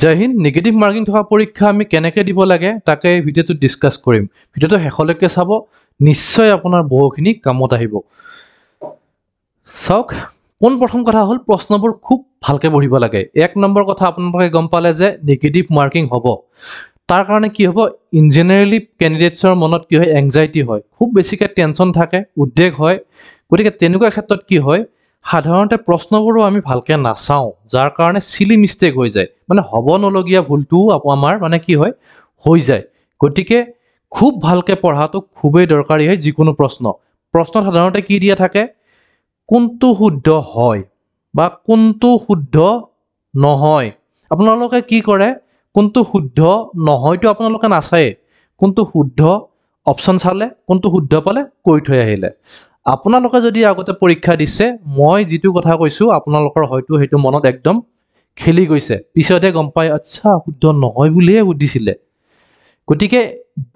জয় Hind. Negative marking থকা পৰীক্ষা আমি কেনেকৈ দিব লাগে তাকে এই ভিডিঅ'টোত ডিছকাছ কৰিম। ভিডিঅ'টো শেষলৈকে চাব, নিশ্চয় আপোনাৰ বহুখিনি কামত আহিব। চাওক, পোনপ্ৰথম কথা হ'ল প্ৰশ্নবোৰ খুব ভালকৈ পঢ়িব লাগে। 1 নম্বৰ কথা আপোনালোকে গম পালে যে নেগেটিভ মাৰ্কিং হ'ব। তাৰ কাৰণে কি হ'ব, ইন জেনেৰেলি কেণ্ডিডেটছৰ মনত কি হয়, এংজাইটি হয়, খুব বেছিকৈ টেনশ্যন থাকে, উদ্বেগ হয়। গতিকে তেনেকুৱা ক্ষেত্ৰত কি হয়, সাধাৰণতে প্ৰশ্নবোৰো আমি ভালকৈ নাচাওঁ, যাৰ কাৰণে চিলি মিষ্টেক হৈ যায়, মানে হ'ব নলগীয়া ভুলটোও আমাৰ মানে কি হয়, হৈ যায়। গতিকে খুব ভালকৈ পঢ়াটো খুবেই দৰকাৰী হয়। যিকোনো প্ৰশ্নত সাধাৰণতে কি দিয়া থাকে, কোনটো শুদ্ধ হয় বা কোনটো শুদ্ধ নহয়। আপোনালোকে কি কৰে, কোনটো শুদ্ধ নহয়তো আপোনালোকে নাচায়ে, কোনটো শুদ্ধ অপশ্যন চালে, কোনটো শুদ্ধ পালে কৈ থৈ আহিলে। আপোনালোকে যদি আগতে পৰীক্ষা দিছে, মই যিটো কথা কৈছোঁ আপোনালোকৰ হয়তো সেইটো মনত একদম খেলি গৈছে, পিছতহে গম পায় আচ্ছা শুদ্ধ নহয় বুলিহে সুধিছিলে। গতিকে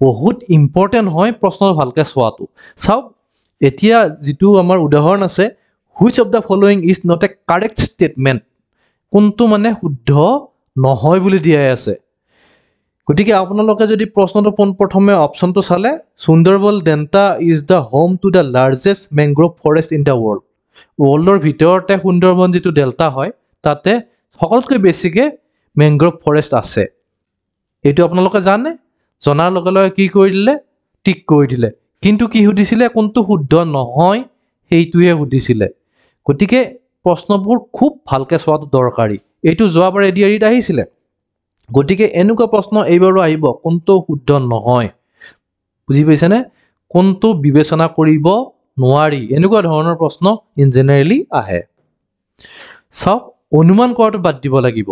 বহুত ইম্পৰ্টেণ্ট হয় প্ৰশ্ন ভালকৈ চোৱাটো। চাওক, এতিয়া যিটো আমাৰ উদাহৰণ আছে, which of the following is not a correct statement, কোনটো মানে শুদ্ধ নহয় বুলি দিয়াই আছে। গতিকে আপোনালোকে যদি প্ৰশ্নটো পোনপ্ৰথমে অপশ্যনটো চালে, Sundarban delta is the home to the largest mangrove forest in the world. ৱৰ্ল্ডৰ ভিতৰতে সুন্দৰবন যিটো ডেল্টা হয়, তাতে সকলোতকৈ বেছিকৈ মেংগ্ৰোভ ফৰেষ্ট আছে। এইটো আপোনালোকে জানে, জনাৰ লগে লগে কি কৰি দিলে, টিক কৰি দিলে। কিন্তু কি সুধিছিলে, কোনটো শুদ্ধ নহয় সেইটোহে সুধিছিলে। গতিকে প্ৰশ্নবোৰ খুব ভালকৈ চোৱাটো দৰকাৰী। এইটো যোৱাবাৰ এডিআৰিত আহিছিলে, গতিকে এনেকুৱা প্ৰশ্ন এইবাৰো আহিব, কোনটো শুদ্ধ নহয়। বুজি পাইছেনে? কোনটো বিবেচনা কৰিব নোৱাৰি, এনেকুৱা ধৰণৰ প্ৰশ্ন ইন জেনেৰেলি আহে। চাওক, অনুমান কৰাটো বাদ দিব লাগিব।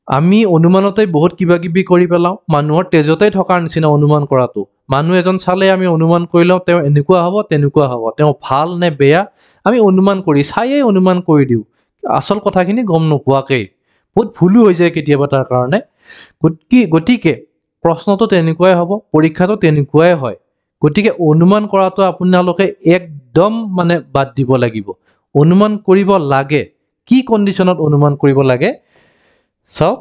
আমি অনুমানতে বহুত কিবা কিবি কৰি পেলাওঁ, মানুহৰ তেজতে থকাৰ নিচিনা অনুমান কৰাটো। মানুহ এজন চালে আমি অনুমান কৰি লওঁ তেওঁ এনেকুৱা হ'ব তেনেকুৱা হ'ব, তেওঁ ভাল নে বেয়া আমি অনুমান কৰি চায়েই অনুমান কৰি দিওঁ, আচল কথাখিনি গম নোপোৱাকেই। বহুত ভুলো হৈ যায় কেতিয়াবা তাৰ কাৰণে। গতিকে প্ৰশ্নটো তেনেকুৱাই হ'ব, পৰীক্ষাটো তেনেকুৱাই হয়। গতিকে অনুমান কৰাটো আপোনালোকে একদম মানে বাদ দিব লাগিব। অনুমান কৰিব লাগে, কি কণ্ডিশ্যনত অনুমান কৰিব লাগে চাওক।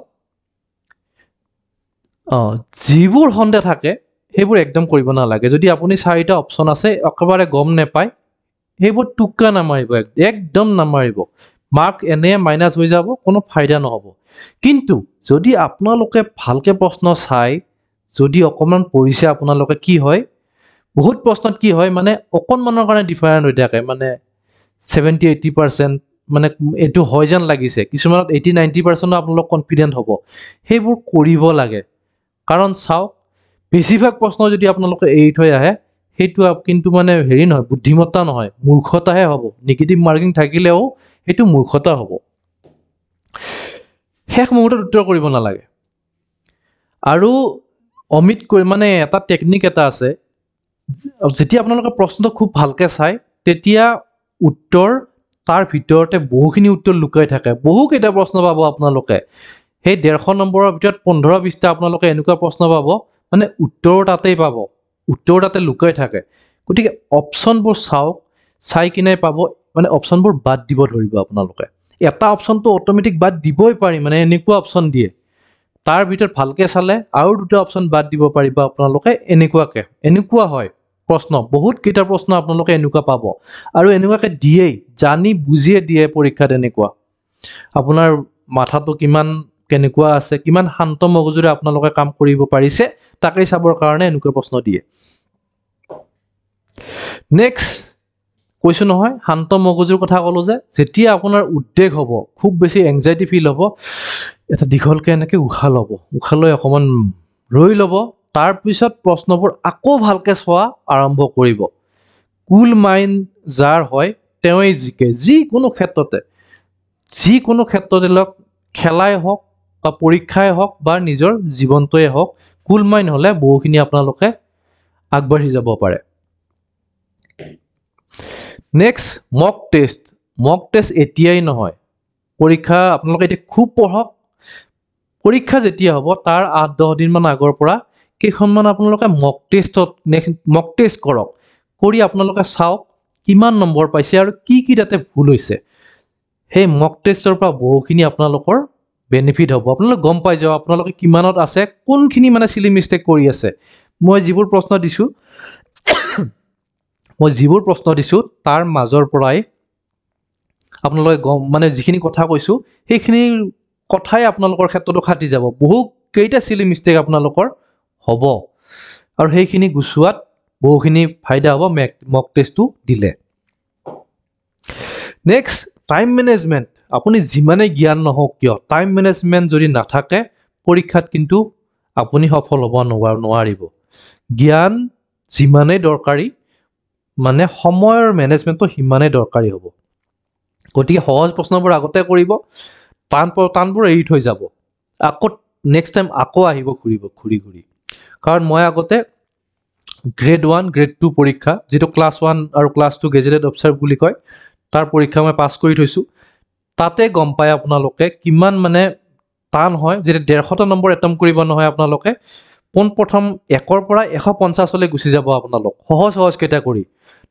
যিবোৰ সন্দেহ থাকে সেইবোৰ একদম কৰিব নালাগে। যদি আপুনি 4টা অপশ্যন আছে একেবাৰে গম নেপায়, সেইবোৰ টোক্কা নামাৰিব, একদম নামাৰিব। মাৰ্ক এনে মাইনাছ হৈ যাব, কোনো ফাইদা নহ'ব। কিন্তু যদি আপোনালোকে ভালকৈ প্ৰশ্ন চাই, যদি অকণমান পঢ়িছে আপোনালোকে, কি হয় বহুত প্ৰশ্নত কি হয়, মানে অকণমানৰ কাৰণে ডিফাৰেণ্ট হৈ থাকে, মানে 70-80% মানে এইটো হয় যেন লাগিছে, কিছুমানত 80-90% আপোনালোক কনফিডেণ্ট হ'ব। সেইবোৰ কৰিব লাগে, কাৰণ চাওক বেছিভাগ প্ৰশ্ন যদি আপোনালোকে এৰি থৈ আহে, সেইটো কিন্তু মানে হেৰি নহয়, বুদ্ধিমত্তা নহয়, মূৰ্খতাহে হ'ব। নেগেটিভ মাৰ্কিং থাকিলেও সেইটো মূৰ্খতা হ'ব। শেষ মুহূৰ্তত উত্তৰ কৰিব নালাগে। আৰু অমিট কৰি মানে এটা টেকনিক এটা আছে, যেতিয়া আপোনালোকে প্ৰশ্নটো খুব ভালকৈ চায়, তেতিয়া উত্তৰ তাৰ ভিতৰতে বহুখিনি উত্তৰ লুকাই থাকে। বহুকেইটা প্ৰশ্ন পাব আপোনালোকে, সেই 150 নম্বৰৰ ভিতৰত 15-20টা আপোনালোকে এনেকুৱা প্ৰশ্ন পাব, মানে উত্তৰো তাতেই পাব, উত্তৰ তাতে লুকাই থাকে। গতিকে অপশ্যনবোৰ চাওক, চাই কিনে পাব, মানে অপশ্যনবোৰ বাদ দিব ধৰিব আপোনালোকে। এটা অপশ্যনটো অট'মেটিক বাদ দিবই পাৰি, মানে এনেকুৱা অপশ্যন দিয়ে। তাৰ ভিতৰত ভালকৈ চালে আৰু 2টা অপশ্যন বাদ দিব পাৰিব আপোনালোকে, এনেকুৱা হয় প্ৰশ্ন। বহুতকেইটা প্ৰশ্ন আপোনালোকে এনেকুৱা পাব, আৰু এনেকুৱাকৈ দিয়েই, জানি বুজিয়ে দিয়ে পৰীক্ষাত। এনেকুৱা আপোনাৰ মাথাটো কেনেকুৱা আছে, কিমান শান্ত মগজুৰে আপোনালোকে কাম কৰিব পাৰিছে, তাকেই চাবৰ কাৰণে এনেকুৱা প্ৰশ্ন দিয়ে। নেক্সট কৈছোঁ নহয়, শান্ত মগজুৰ কথা ক'লোঁ যে, যেতিয়া আপোনাৰ উদ্বেগ হ'ব, খুব বেছি এংজাইটি ফিল হ'ব, এটা দীঘলকৈ এনেকৈ উশাহ ল'ব, উশাহ লৈ অকণমান ৰৈ ল'ব, তাৰপিছত প্ৰশ্নবোৰ আকৌ ভালকৈ চোৱা আৰম্ভ কৰিব। কুল মাইণ্ড যাৰ হয় তেওঁৱেই জিকে, যিকোনো ক্ষেত্ৰতে লওক, খেলাই হওক বা পৰীক্ষাই হওক বা নিজৰ জীৱনটোৱে হওক, কুল মাইণ্ড হ'লে বহুখিনি আপোনালোকে আগবাঢ়ি যাব পাৰে। নেক্সট মক টেষ্ট। মক টেষ্ট এতিয়াই নহয়, পৰীক্ষা আপোনালোকে এতিয়া খুব পঢ়ক, পৰীক্ষা যেতিয়া হ'ব তাৰ 8-10 দিনমান আগৰ পৰা কেইখনমান আপোনালোকে মক টেষ্ট কৰক, কৰি আপোনালোকে চাওক কিমান নম্বৰ পাইছে আৰু কি তাতে ভুল হৈছে। সেই মক টেষ্টৰ পৰা বহুখিনি আপোনালোকৰ বেনিফিট হ'ব আপোনালোকে গম পাই যাব আপোনালোকে কিমানত আছে কোনখিনি মানে চিলি মিষ্টেক কৰি আছে মই যিবোৰ প্ৰশ্ন দিছোঁ তাৰ মাজৰ পৰাই আপোনালোকে গম মানে যিখিনি কথা কৈছোঁ সেইখিনি কথাই আপোনালোকৰ ক্ষেত্ৰতো খাটি যাব বহু কেইটা চিলি মিষ্টেক আপোনালোকৰ হ'ব আৰু সেইখিনি গুচোৱাত বহুখিনি ফাইদা হ'ব মক টেষ্টটো দিলে নেক্সট টাইম মেনেজমেণ্ট আপুনি যিমানেই জ্ঞান নহওক কিয় টাইম মেনেজমেণ্ট যদি নাথাকে পৰীক্ষাত কিন্তু আপুনি সফল হ'ব নোৱাৰিব জ্ঞান যিমানেই দৰকাৰী মানে সময়ৰ মেনেজমেণ্টটো সিমানেই দৰকাৰী হ'ব গতিকে সহজ প্ৰশ্নবোৰ আগতে কৰিব টানবোৰ এৰি থৈ যাব আকৌ নেক্সট টাইম আকৌ আহিব ঘূৰি কাৰণ মই আগতে গ্ৰেড 1 গ্ৰেড 2 পৰীক্ষা যিটো ক্লাছ 1 আৰু ক্লাছ 2 গেজেটেড অফিচাৰ বুলি কয় তাৰ পৰীক্ষা মই পাছ কৰি থৈছোঁ তাতে গম পায় আপোনালোকে কিমান মানে টান হয় যেতিয়া 150টা নম্বৰ এটেম্প কৰিব নহয় আপোনালোকে পোনপ্ৰথম 1ৰ পৰা 150লৈ গুচি যাব আপোনালোক সহজ কেইটা কৰি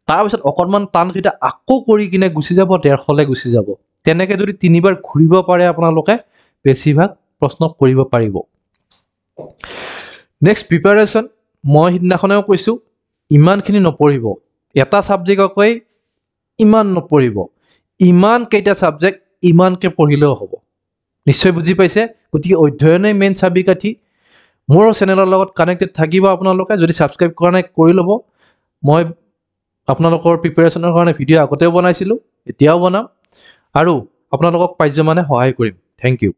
তাৰপিছত অকণমান টানকেইটা আকৌ কৰি কিনে গুচি যাব 150লৈ গুচি যাব তেনেকৈ যদি 3বাৰ ঘূৰিব পাৰে আপোনালোকে বেছিভাগ প্ৰশ্ন কৰিব পাৰিব নেক্সট প্ৰিপাৰেশ্যন মই সিদিনাখনেও কৈছোঁ ইমানখিনি নপঢ়িব এটা ছাবজেক্টকৈ ইমান নপঢ়িব ইমান কেইটা ছাবজেক্ট ইমানকৈ পঢ়িলেও হ'ব নিশ্চয় বুজি পাইছে গতিকে অধ্যয়নেই মেইন চাবিকাঠি মোৰ চেনেলৰ লগত কানেক্টেড থাকিব আপোনালোকে যদি ছাবস্ক্ৰাইব কৰা নাই কৰি ল'ব মই আপোনালোকৰ প্ৰিপাৰেশ্যনৰ কাৰণে ভিডিঅ' আগতেও বনাইছিলোঁ এতিয়াও বনাম আৰু আপোনালোকক পাৰ্যমানে সহায় কৰিম থেংক ইউ